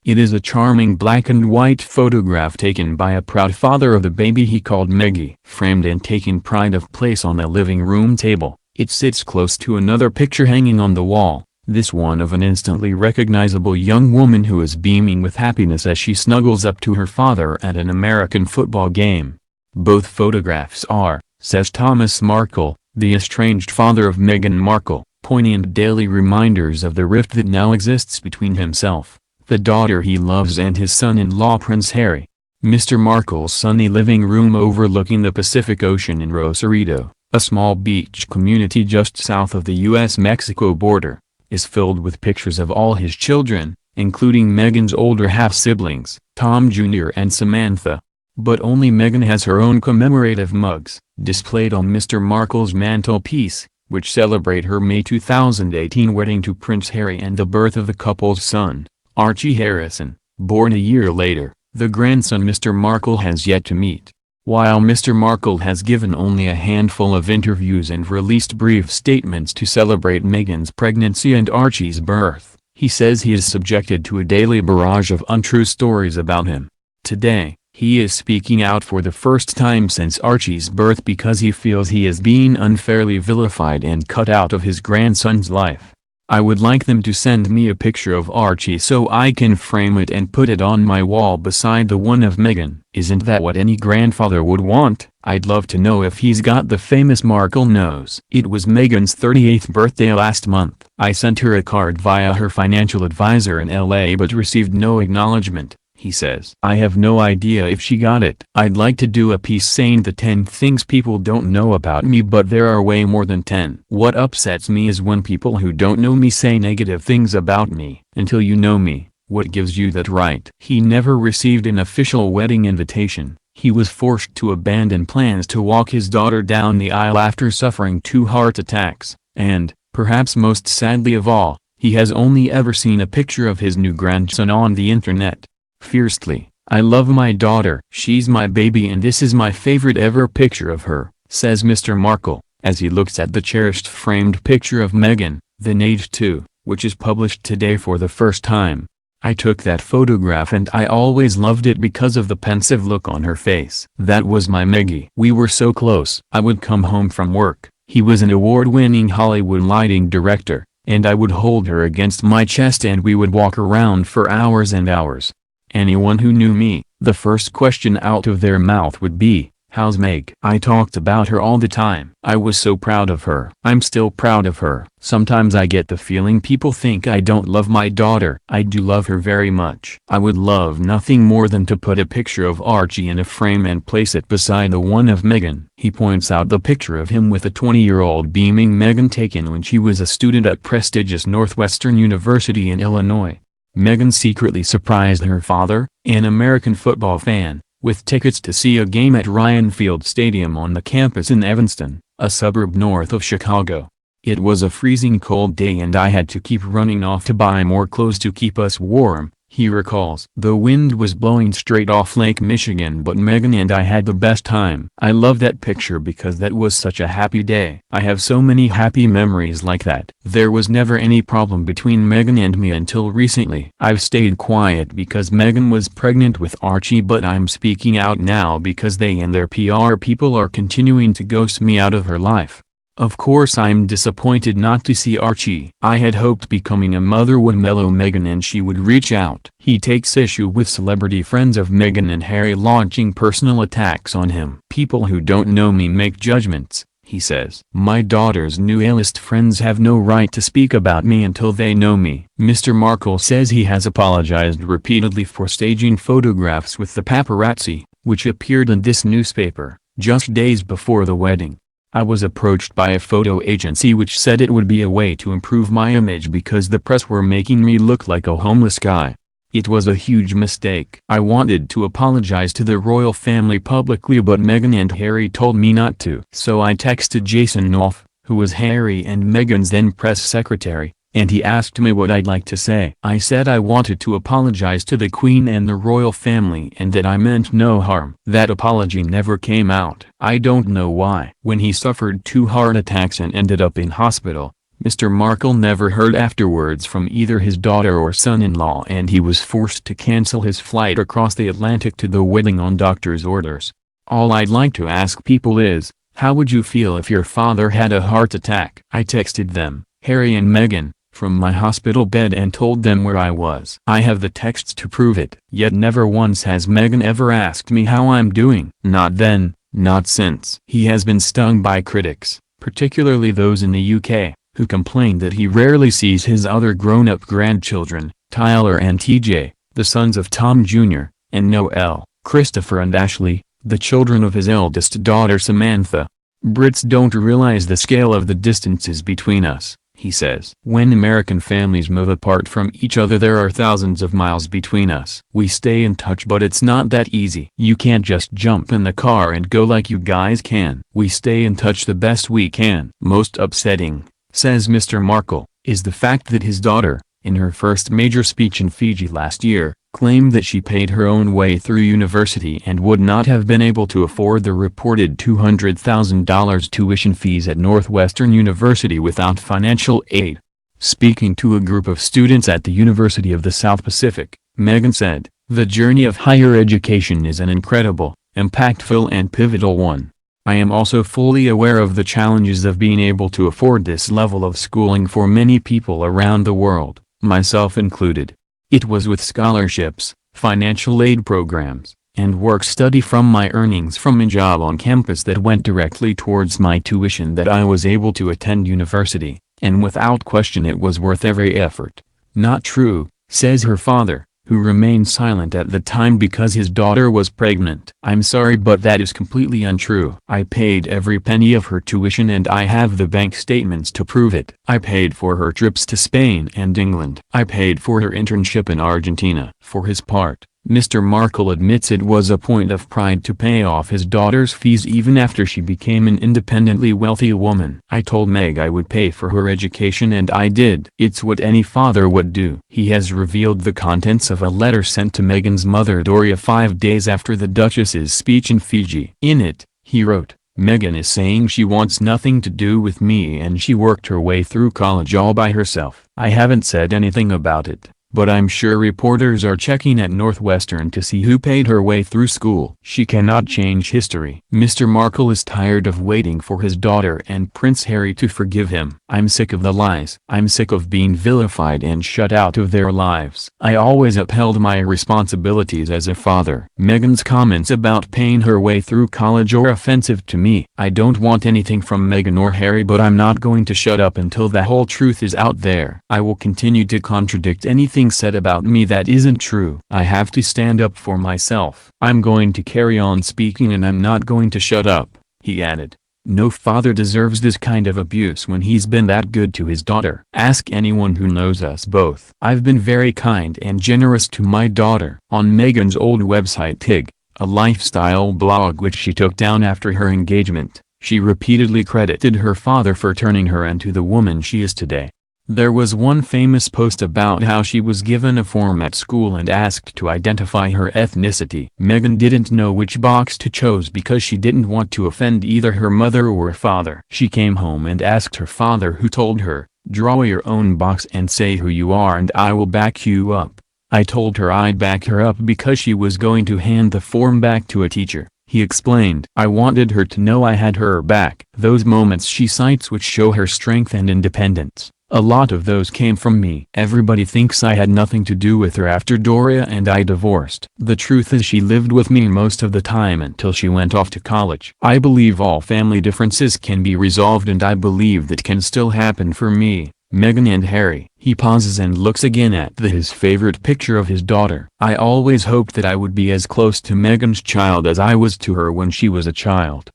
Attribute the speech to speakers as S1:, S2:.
S1: It is a charming black and white photograph taken by a proud father of the baby he called Meggie. Framed and taking pride of place on a living room table, it sits close to another picture hanging on the wall, this one of an instantly recognizable young woman who is beaming with happiness as she snuggles up to her father at an American football game. Both photographs are, says Thomas Markle, the estranged father of Meghan Markle, poignant daily reminders of the rift that now exists between himself, the daughter he loves, and his son-in-law Prince Harry. Mr. Markle's sunny living room overlooking the Pacific Ocean in Rosarito, a small beach community just south of the U.S.-Mexico border, is filled with pictures of all his children, including Meghan's older half-siblings, Tom Jr. and Samantha. But only Meghan has her own commemorative mugs, displayed on Mr. Markle's mantelpiece, which celebrate her May 2018 wedding to Prince Harry and the birth of the couple's son, Archie Harrison, born a year later, the grandson Mr. Markle has yet to meet. While Mr. Markle has given only a handful of interviews and released brief statements to celebrate Meghan's pregnancy and Archie's birth, he says he is subjected to a daily barrage of untrue stories about him. Today, he is speaking out for the first time since Archie's birth because he feels he is being unfairly vilified and cut out of his grandson's life. I would like them to send me a picture of Archie so I can frame it and put it on my wall beside the one of Meghan. Isn't that what any grandfather would want? I'd love to know if he's got the famous Markle nose. It was Meghan's 38th birthday last month. I sent her a card via her financial advisor in LA but received no acknowledgement, he says. I have no idea if she got it. I'd like to do a piece saying the 10 things people don't know about me, but there are way more than 10. What upsets me is when people who don't know me say negative things about me. Until you know me, what gives you that right? He never received an official wedding invitation. He was forced to abandon plans to walk his daughter down the aisle after suffering 2 heart attacks, and, perhaps most sadly of all, he has only ever seen a picture of his new grandson on the internet. Fiercely, I love my daughter. She's my baby and this is my favorite ever picture of her, says Mr. Markle, as he looks at the cherished framed picture of Meghan, then Age 2, which is published today for the first time. I took that photograph and I always loved it because of the pensive look on her face. That was my Meggie. We were so close. I would come home from work, he was an award-winning Hollywood lighting director, and I would hold her against my chest and we would walk around for hours and hours. Anyone who knew me, the first question out of their mouth would be, "How's Meg?" I talked about her all the time. I was so proud of her. I'm still proud of her. Sometimes I get the feeling people think I don't love my daughter. I do love her very much. I would love nothing more than to put a picture of Archie in a frame and place it beside the one of Meghan. He points out the picture of him with a 20-year-old beaming Meghan taken when she was a student at prestigious Northwestern University in Illinois. Meghan secretly surprised her father, an American football fan, with tickets to see a game at Ryan Field Stadium on the campus in Evanston, a suburb north of Chicago. It was a freezing cold day and I had to keep running off to buy more clothes to keep us warm, he recalls. The wind was blowing straight off Lake Michigan but Meghan and I had the best time. I love that picture because that was such a happy day. I have so many happy memories like that. There was never any problem between Meghan and me until recently. I've stayed quiet because Meghan was pregnant with Archie, but I'm speaking out now because they and their PR people are continuing to ghost me out of her life. Of course I'm disappointed not to see Archie. I had hoped becoming a mother would mellow Meghan and she would reach out. He takes issue with celebrity friends of Meghan and Harry launching personal attacks on him. People who don't know me make judgments, he says. My daughter's new A-list friends have no right to speak about me until they know me. Mr. Markle says he has apologized repeatedly for staging photographs with the paparazzi, which appeared in this newspaper, just days before the wedding. I was approached by a photo agency which said it would be a way to improve my image because the press were making me look like a homeless guy. It was a huge mistake. I wanted to apologize to the royal family publicly but Meghan and Harry told me not to. So I texted Jason Knopf, who was Harry and Meghan's then press secretary, and he asked me what I'd like to say. I said I wanted to apologize to the Queen and the royal family and that I meant no harm. That apology never came out. I don't know why. When he suffered 2 heart attacks and ended up in hospital, Mr. Markle never heard afterwards from either his daughter or son-in-law, and he was forced to cancel his flight across the Atlantic to the wedding on doctor's orders. All I'd like to ask people is, how would you feel if your father had a heart attack? I texted them, Harry and Meghan, from my hospital bed and told them where I was. I have the texts to prove it. Yet never once has Meghan ever asked me how I'm doing. Not then, not since. He has been stung by critics, particularly those in the UK, who complain that he rarely sees his other grown-up grandchildren, Tyler and TJ, the sons of Tom Jr., and Noel, Christopher and Ashley, the children of his eldest daughter Samantha. Brits don't realize the scale of the distances between us, he says. When American families move apart from each other, there are thousands of miles between us. We stay in touch, but it's not that easy. You can't just jump in the car and go like you guys can. We stay in touch the best we can. Most upsetting, says Mr. Markle, is the fact that his daughter, in her first major speech in Fiji last year, claimed that she paid her own way through university and would not have been able to afford the reported $200,000 tuition fees at Northwestern University without financial aid. Speaking to a group of students at the University of the South Pacific, Meghan said, "The journey of higher education is an incredible, impactful and pivotal one. I am also fully aware of the challenges of being able to afford this level of schooling for many people around the world, myself included. It was with scholarships, financial aid programs, and work-study from my earnings from a job on campus that went directly towards my tuition that I was able to attend university, and without question it was worth every effort." Not true, says her father, who remained silent at the time because his daughter was pregnant. "I'm sorry, but that is completely untrue. I paid every penny of her tuition and I have the bank statements to prove it. I paid for her trips to Spain and England. I paid for her internship in Argentina." For his part, Mr. Markle admits it was a point of pride to pay off his daughter's fees even after she became an independently wealthy woman. "I told Meg I would pay for her education and I did. It's what any father would do." He has revealed the contents of a letter sent to Meghan's mother Doria 5 days after the Duchess's speech in Fiji. In it, he wrote, "Meghan is saying she wants nothing to do with me and she worked her way through college all by herself. I haven't said anything about it, but I'm sure reporters are checking at Northwestern to see who paid her way through school. She cannot change history." Mr. Markle is tired of waiting for his daughter and Prince Harry to forgive him. "I'm sick of the lies. I'm sick of being vilified and shut out of their lives. I always upheld my responsibilities as a father." Meghan's comments about paying her way through college are offensive to me. "I don't want anything from Meghan or Harry, but I'm not going to shut up until the whole truth is out there. I will continue to contradict anything said about me that isn't true. I have to stand up for myself. I'm going to carry on speaking and I'm not going to shut up," he added. "No father deserves this kind of abuse when he's been that good to his daughter. Ask anyone who knows us both. I've been very kind and generous to my daughter." On Meghan's old website Tig, a lifestyle blog which she took down after her engagement, she repeatedly credited her father for turning her into the woman she is today. There was one famous post about how she was given a form at school and asked to identify her ethnicity. Meghan didn't know which box to choose because she didn't want to offend either her mother or father. She came home and asked her father, who told her, "Draw your own box and say who you are and I will back you up." I told her I'd back her up because she was going to hand the form back to a teacher, he explained. "I wanted her to know I had her back." Those moments she cites which show her strength and independence. A lot of those came from me. Everybody thinks I had nothing to do with her after Doria and I divorced. The truth is she lived with me most of the time until she went off to college. I believe all family differences can be resolved and I believe that can still happen for me, Meghan and Harry. He pauses and looks again at his favorite picture of his daughter. "I always hoped that I would be as close to Meghan's child as I was to her when she was a child.